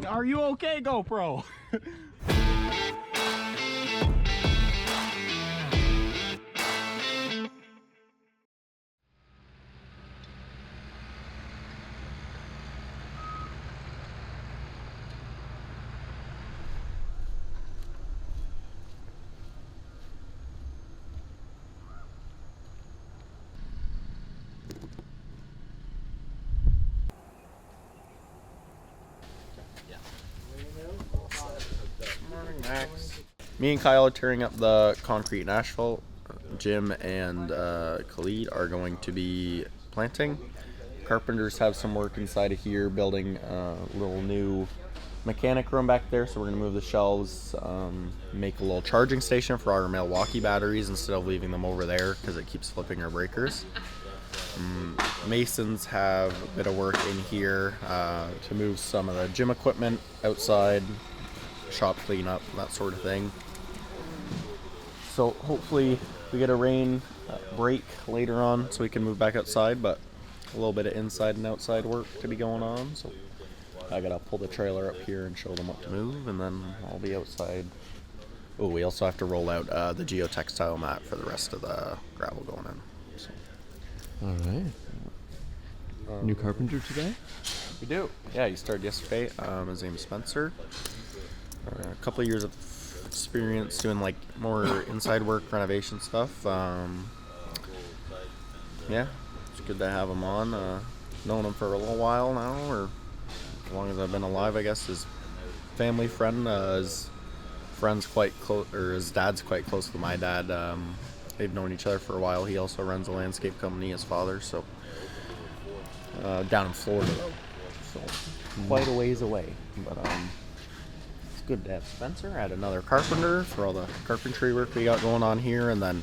Are you okay, GoPro? Me and Kyle are tearing up the concrete and asphalt. Jim and Khalid are going to be planting. Carpenters have some work inside of here, building a little new mechanic room back there. So we're going to move the shelves, make a little charging station for our Milwaukee batteries instead of leaving them over there because it keeps flipping our breakers. Masons have a bit of work in here to move some of the gym equipment outside, shop cleanup, that sort of thing. So hopefully we get a rain break later on so we can move back outside, but a little bit of inside and outside work to be going on. So I gotta pull the trailer up here and show them what to move, and then I'll be outside. Oh, we also have to roll out the geotextile mat for the rest of the gravel going in. So. All right. New carpenter today? We do. Yeah, he started yesterday. His name's Spencer. A couple of years of experience doing like more inside work, renovation stuff. Yeah, it's good to have him on. Known him for a little while now, or as long as I've been alive, I guess. His family friend, his friend's quite close, or his dad's quite close with my dad. They've known each other for a while. He also runs a landscape company, his father, so down in Florida though, so quite a ways away. But it's good to have Spencer. I had another carpenter for all the carpentry work we got going on here, and then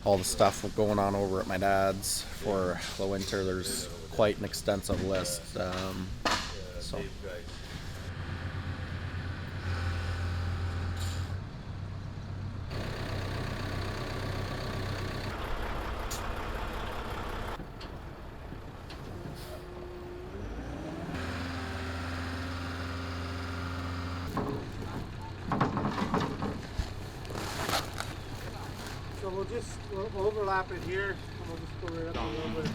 all the stuff going on over at my dad's for the winter. There's quite an extensive list. So. We'll overlap it here, and we'll just go right up a little bit.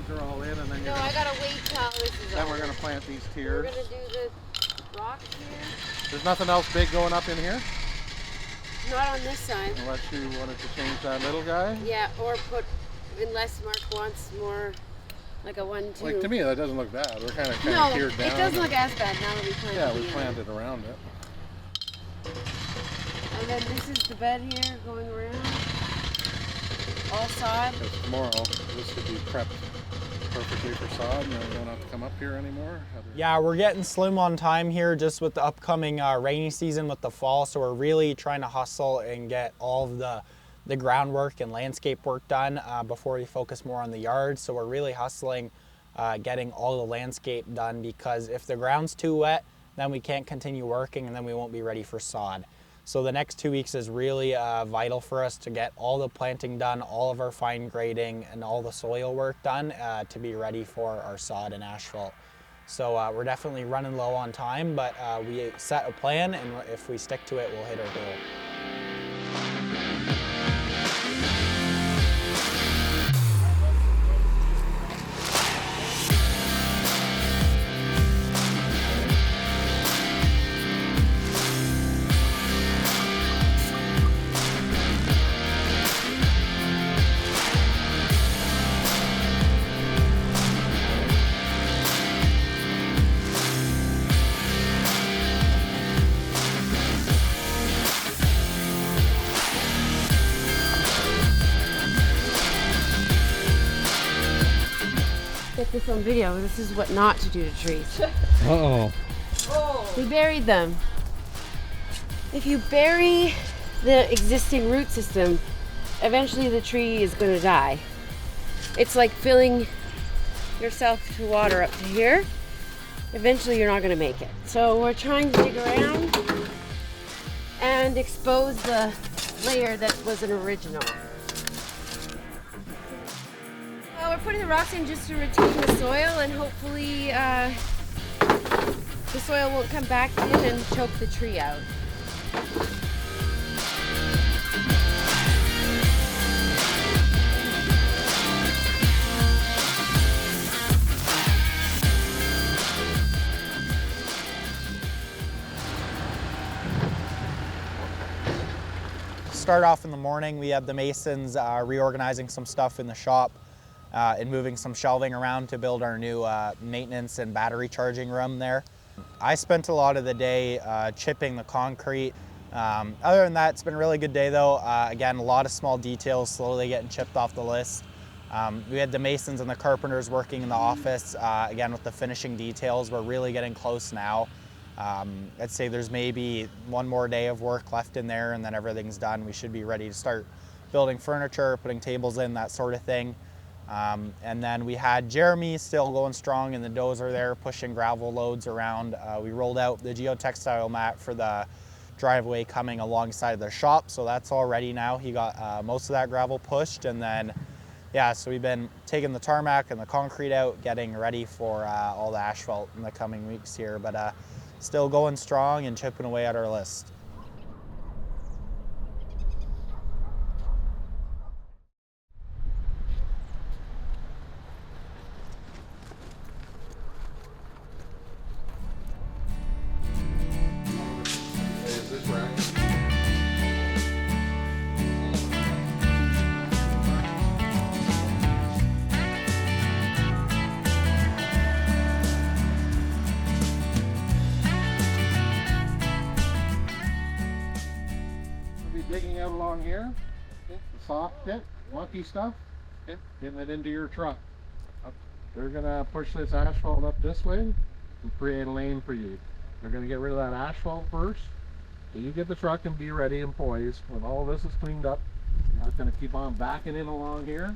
Are all in, and then no, I gotta wait till this is then over. we're gonna plant these tiers. We're gonna do the rock here. There's nothing else big going up in here, Not on this side. unless you wanted to change that little guy. Yeah, or put, unless Mark wants more, like a 1-2. Like, to me, that doesn't look bad. We're kind of no, tiered down. it doesn't look as bad now that we planted. Yeah, we the, planted around it. And then this is the bed here going around. All sod. Because tomorrow, this could be prepped perfectly for sod, and then we don't have to come up here anymore. Yeah, we're getting slim on time here just with the upcoming rainy season with the fall, so we're really trying to hustle and get all of the groundwork and landscape work done before we focus more on the yard. So we're really hustling getting all the landscape done, because if the ground's too wet, then we can't continue working and then we won't be ready for sod. So the next 2 weeks is really vital for us to get all the planting done, all of our fine grading and all the soil work done to be ready for our sod and asphalt. So we're definitely running low on time, but we set a plan, and if we stick to it, we'll hit our goal. Get this on video. This is what not to do to trees. Uh-oh. We buried them. If you bury the existing root system, eventually the tree is going to die. It's like filling yourself to water up to here. Eventually you're not going to make it. So we're trying to dig around and expose the layer that was an original. We're putting the rocks in just to retain the soil, and hopefully the soil won't come back in and choke the tree out. Start off in the morning, we had the masons reorganizing some stuff in the shop and moving some shelving around to build our new maintenance and battery charging room there. I spent a lot of the day chipping the concrete. Other than that, it's been a really good day though. Again, a lot of small details slowly getting chipped off the list. We had the masons and the carpenters working in the office, again with the finishing details. We're really getting close now. I'd say there's maybe one more day of work left in there and then everything's done. We should be ready to start building furniture, putting tables in, that sort of thing. And then we had Jeremy still going strong in the dozer there, pushing gravel loads around. We rolled out the geotextile mat for the driveway coming alongside the shop, so that's all ready now. He got most of that gravel pushed, and then yeah, so we've been taking the tarmac and the concrete out, getting ready for all the asphalt in the coming weeks here, but still going strong and chipping away at our list. Is this right? We'll be digging out along here, okay, the soft pit, mucky stuff, okay, getting it into your truck. They're gonna push this asphalt up this way and create a lane for you. They're gonna get rid of that asphalt first, so you get the truck and be ready and poised. When all this is cleaned up, you're gonna keep on backing in along here,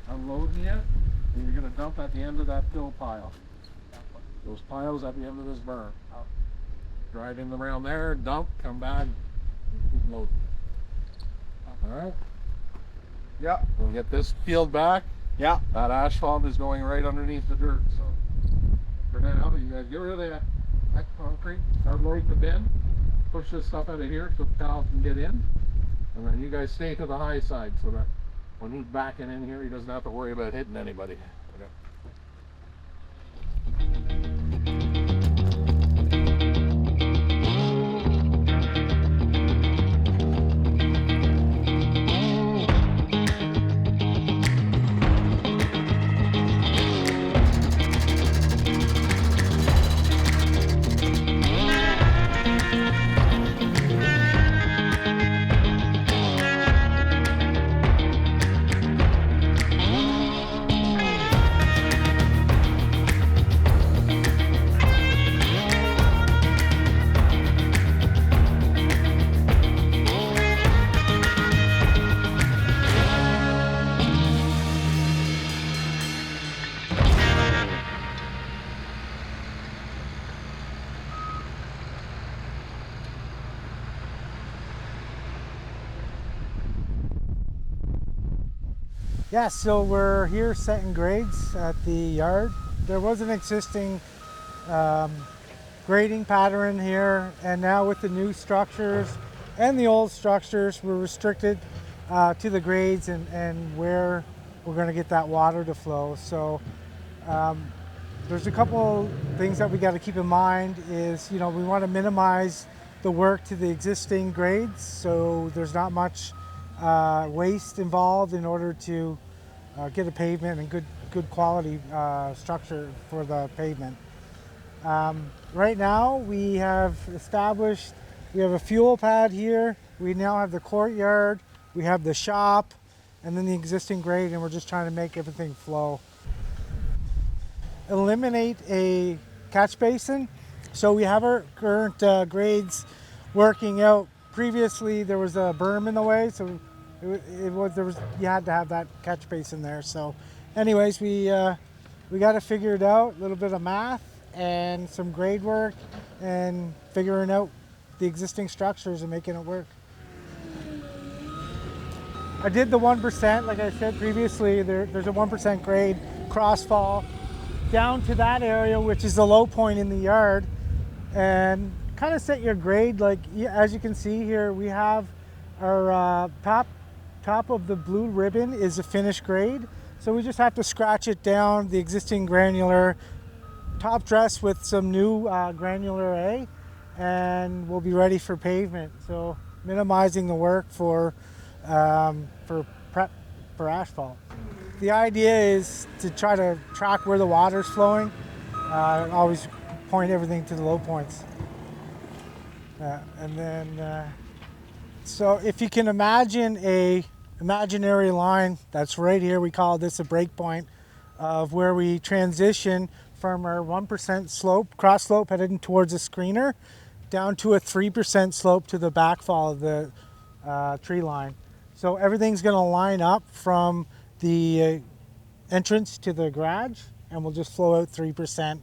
unloading it, and you're gonna dump at the end of that fill pile. Those piles at the end of this berm. Drive in around there, dump, come back, and keep loading. Alright? Yeah. We'll get this peeled back. Yeah. That asphalt is going right underneath the dirt, so for now, you guys get rid of that concrete, start loading the bin, push this stuff out of here so the cow can get in, and then you guys stay to the high side so that when he's backing in here, he doesn't have to worry about hitting anybody. Yeah, so we're here setting grades at the yard. There was an existing grading pattern here, and now with the new structures and the old structures, we're restricted to the grades and where we're going to get that water to flow. So there's a couple things that we got to keep in mind is, we want to minimize the work to the existing grades, so there's not much waste involved in order to get a pavement and good quality structure for the pavement. Right now we have established, we have a fuel pad here, we now have the courtyard, we have the shop, and then the existing grade, and we're just trying to make everything flow. eliminate a catch basin. So we have our current grades working out. Previously, there was a berm in the way, so you had to have that catch basin there. So, anyways, we got to figure it out. A little bit of math and some grade work, and figuring out the existing structures and making it work. I did the 1%, like I said previously. There's a 1% grade crossfall down to that area, which is the low point in the yard, and kind of set your grade. Like, as you can see here, we have our top of the blue ribbon is a finished grade, so we just have to scratch it down, the existing granular, top dress with some new granular A, and we'll be ready for pavement. So minimizing the work for prep for asphalt. The idea is to try to track where the water's flowing, and always point everything to the low points. And then, so if you can imagine a imaginary line that's right here, we call this a break point of where we transition from our 1% slope, cross slope heading towards a screener, down to a 3% slope to the backfall of the tree line. So everything's going to line up from the entrance to the garage, and we'll just flow out 3%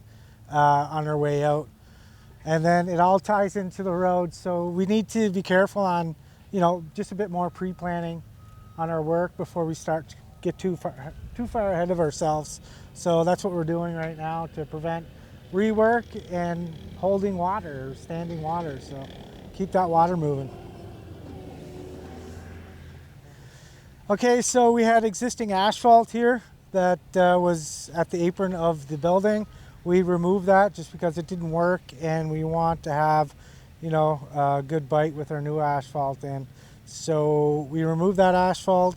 on our way out. And then it all ties into the road. So we need to be careful on, just a bit more pre-planning on our work before we start to get too far ahead of ourselves. So that's what we're doing right now to prevent rework and holding water or standing water. So keep that water moving. Okay, so we had existing asphalt here that was at the apron of the building. We removed that just because it didn't work, and we want to have, a good bite with our new asphalt in. So we removed that asphalt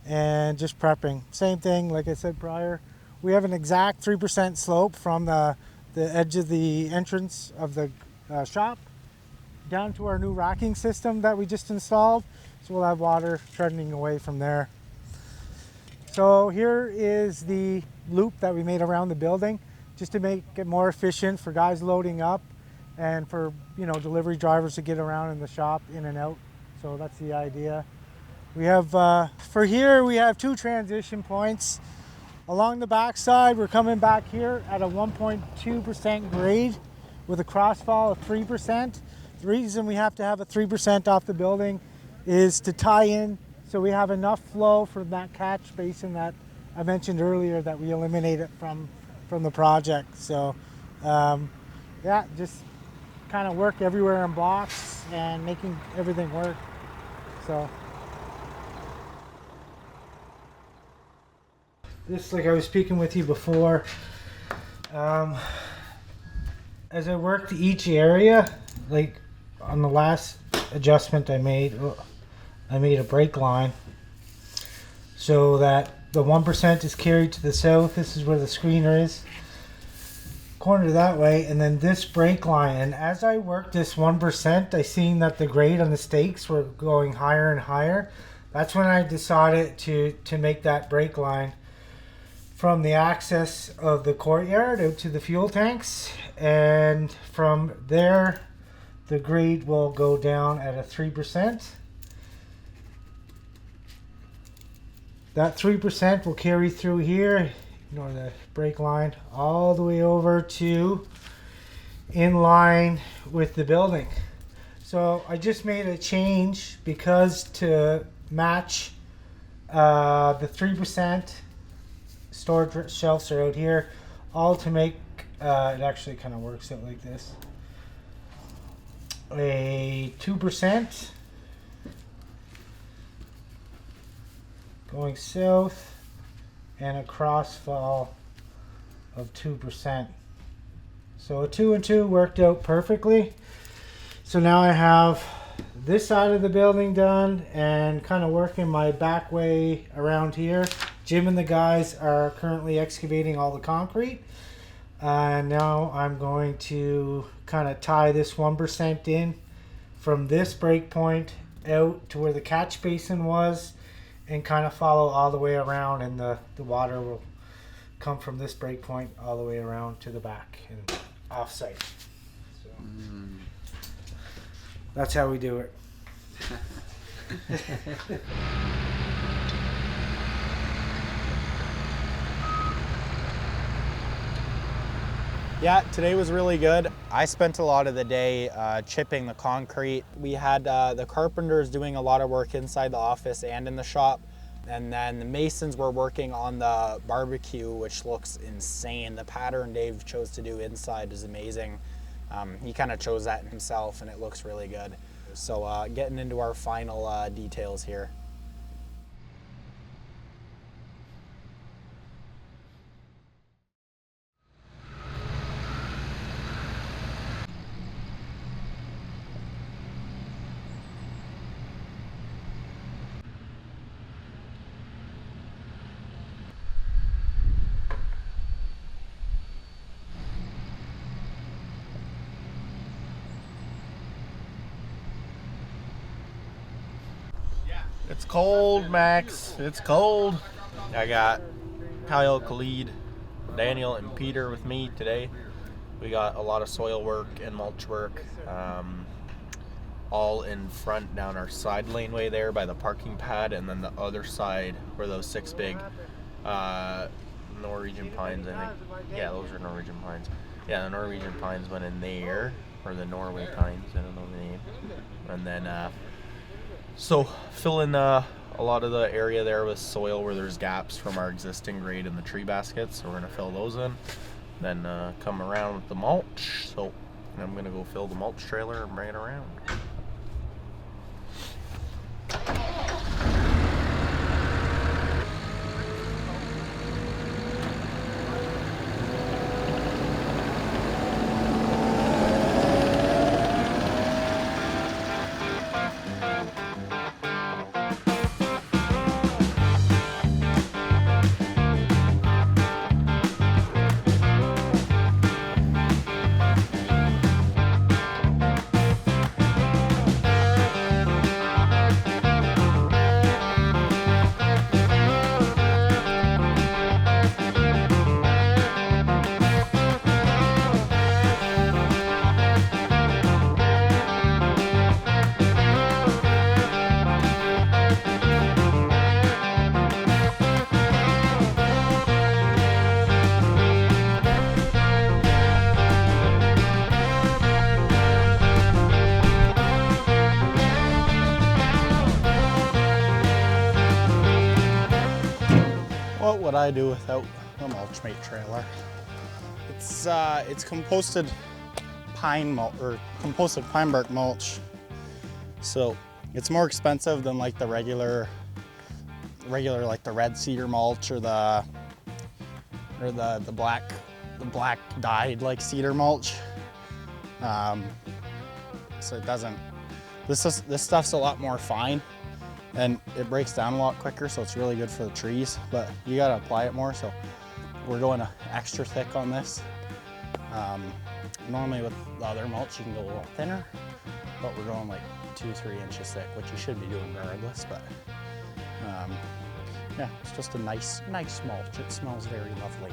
and just prepping. Same thing, like I said prior, we have an exact 3% slope from the edge of the entrance of the shop down to our new racking system that we just installed. So we'll have water trending away from there. So here is the loop that we made around the building, just to make it more efficient for guys loading up and for delivery drivers to get around in the shop in and out. So that's the idea. We have for here we have 2 transition points. Along the back side, we're coming back here at a 1.2% grade with a crossfall of 3%. The reason we have to have a 3% off the building is to tie in so we have enough flow from that catch basin that I mentioned earlier that we eliminated from the project. So yeah, just kind of work everywhere in blocks and making everything work. So this, like I was speaking with you before, as I worked each area, like on the last adjustment I made a brake line so that the 1% is carried to the south. This is where the screener is, corner that way, and then this brake line. And as I worked this 1%, I seen that the grade on the stakes were going higher and higher. That's when I decided to make that brake line from the access of the courtyard out to the fuel tanks, and from there the grade will go down at a 3%. That 3% will carry through here, ignore the brake line, all the way over to in line with the building. So I just made a change because to match the 3% storage shelves are out here, all to make it actually kind of works out like this. A 2% going south and a crossfall of 2%. So a 2 and 2 worked out perfectly. So now I have this side of the building done and kind of working my back way around here. Jim and the guys are currently excavating all the concrete. And now I'm going to kind of tie this 1% in from this break point out to where the catch basin was, and kind of follow all the way around, and the water will come from this break point all the way around to the back and off-site. So, that's how we do it. Yeah, today was really good. I spent a lot of the day chipping the concrete. We had the carpenters doing a lot of work inside the office and in the shop. And then the masons were working on the barbecue, which looks insane. The pattern Dave chose to do inside is amazing. He kind of chose that himself and it looks really good. So getting into our final details here. It's cold, Max. It's cold. I got Kyle, Khalid, Daniel, and Peter with me today. We got a lot of soil work and mulch work, all in front down our side laneway there by the parking pad, and then the other side where those 6 big Norwegian pines, I think. Yeah, those are Norwegian pines. Yeah, the Norwegian pines went in there, or the Norway pines, I don't know the name. And then so fill in a lot of the area there with soil where there's gaps from our existing grade in the tree baskets. So we're going to fill those in. Then come around with the mulch. So I'm going to go fill the mulch trailer and bring it around. What would I do without a Mulchmate trailer? It's composted pine mulch, or composted pine bark mulch. So it's more expensive than like the regular like the red cedar mulch or the black dyed like cedar mulch. So it doesn't. This stuff's a lot more fine. And it breaks down a lot quicker, so it's really good for the trees, but you gotta apply it more, so we're going extra thick on this. Normally with the other mulch, you can go a little thinner, but we're going like 2-3 inches thick, which you should be doing regardless, but yeah, it's just a nice mulch. It smells very lovely.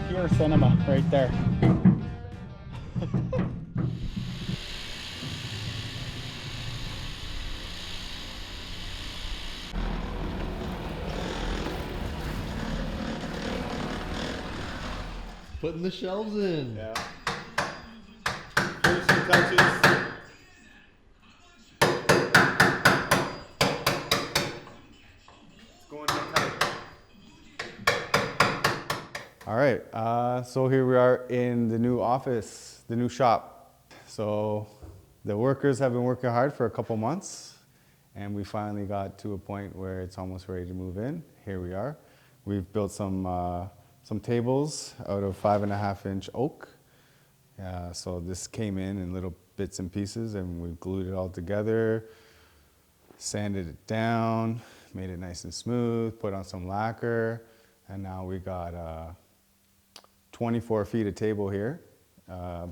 Pure cinema right there. Putting the shelves in. Yeah. Finishing touches. It's going to tight. All right, so here we are in the new office, the new shop. So the workers have been working hard for a couple months, and we finally got to a point where it's almost ready to move in. Here we are. We've built some tables out of 5.5-inch oak. So this came in little bits and pieces, and we glued it all together, sanded it down, made it nice and smooth, put on some lacquer, and now we got 24 feet of table here.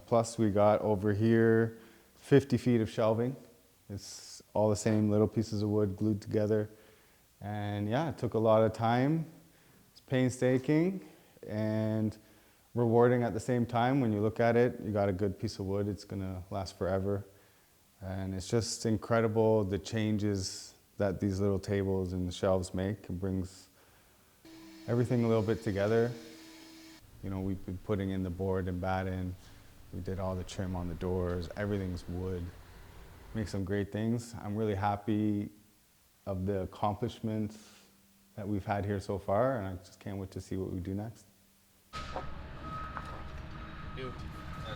Plus we got over here 50 feet of shelving. It's all the same little pieces of wood glued together. And yeah, it took a lot of time. It's painstaking and rewarding at the same time. When you look at it, you got a good piece of wood, it's gonna last forever. And it's just incredible the changes that these little tables and the shelves make. It brings everything a little bit together. You know, we've been putting in the board and batten. We did all the trim on the doors. Everything's wood. Make some great things. I'm really happy of the accomplishments that we've had here so far, and I just can't wait to see what we do next. That's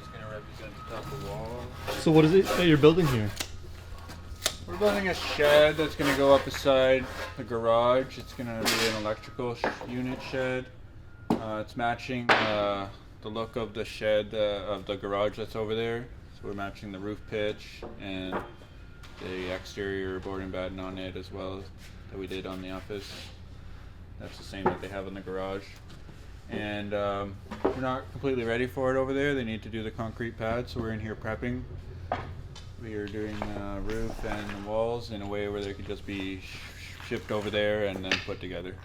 going to represent the top of the wall. So what is it that you're building here? We're building a shed that's going to go up beside the garage. It's going to be an electrical unit shed. It's matching the look of the shed of the garage that's over there. So we're matching the roof pitch and the exterior board and batten on it as well that we did on the office. That's the same that they have in the garage. And we're not completely ready for it over there. They need to do the concrete pad, so we're in here prepping. We are doing roof and the walls in a way where they could just be shipped over there and then put together.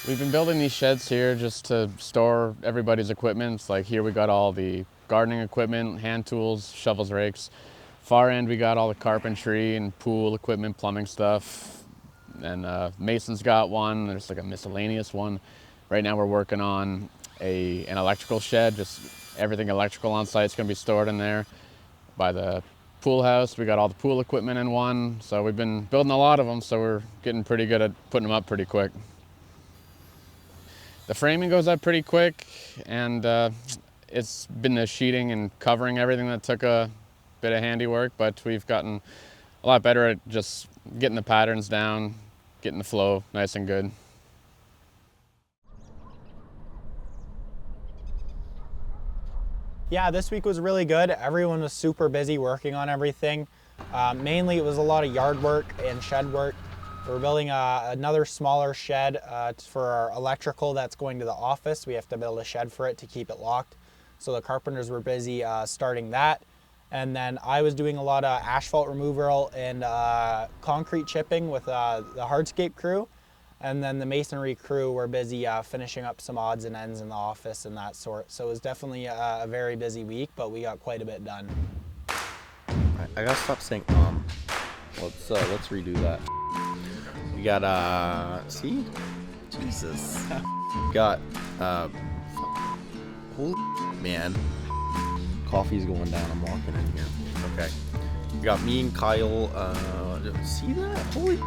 We've been building these sheds here just to store everybody's equipment. It's like here we got all the gardening equipment, hand tools, shovels, rakes. Far end we got all the carpentry and pool equipment, plumbing stuff. And Mason's got one, there's like a miscellaneous one. Right now we're working on an electrical shed, just everything electrical on site is gonna be stored in there. By the pool house, we got all the pool equipment in one. So we've been building a lot of them, so we're getting pretty good at putting them up pretty quick. The framing goes up pretty quick, and it's been the sheeting and covering everything that took a bit of handiwork, but we've gotten a lot better at just getting the patterns down, getting the flow nice and good. Yeah, this week was really good. Everyone was super busy working on everything. Mainly it was a lot of yard work and shed work. We're building another smaller shed for our electrical that's going to the office. We have to build a shed for it to keep it locked. So the carpenters were busy starting that. And then I was doing a lot of asphalt removal and concrete chipping with the hardscape crew. And then the masonry crew were busy finishing up some odds and ends in the office and that sort. So it was definitely a very busy week, but we got quite a bit done. I gotta stop saying let's redo that. We got see? Jesus. We got holy man. Coffee's going down, I'm walking in here. Okay. We got me and Kyle, see that? Holy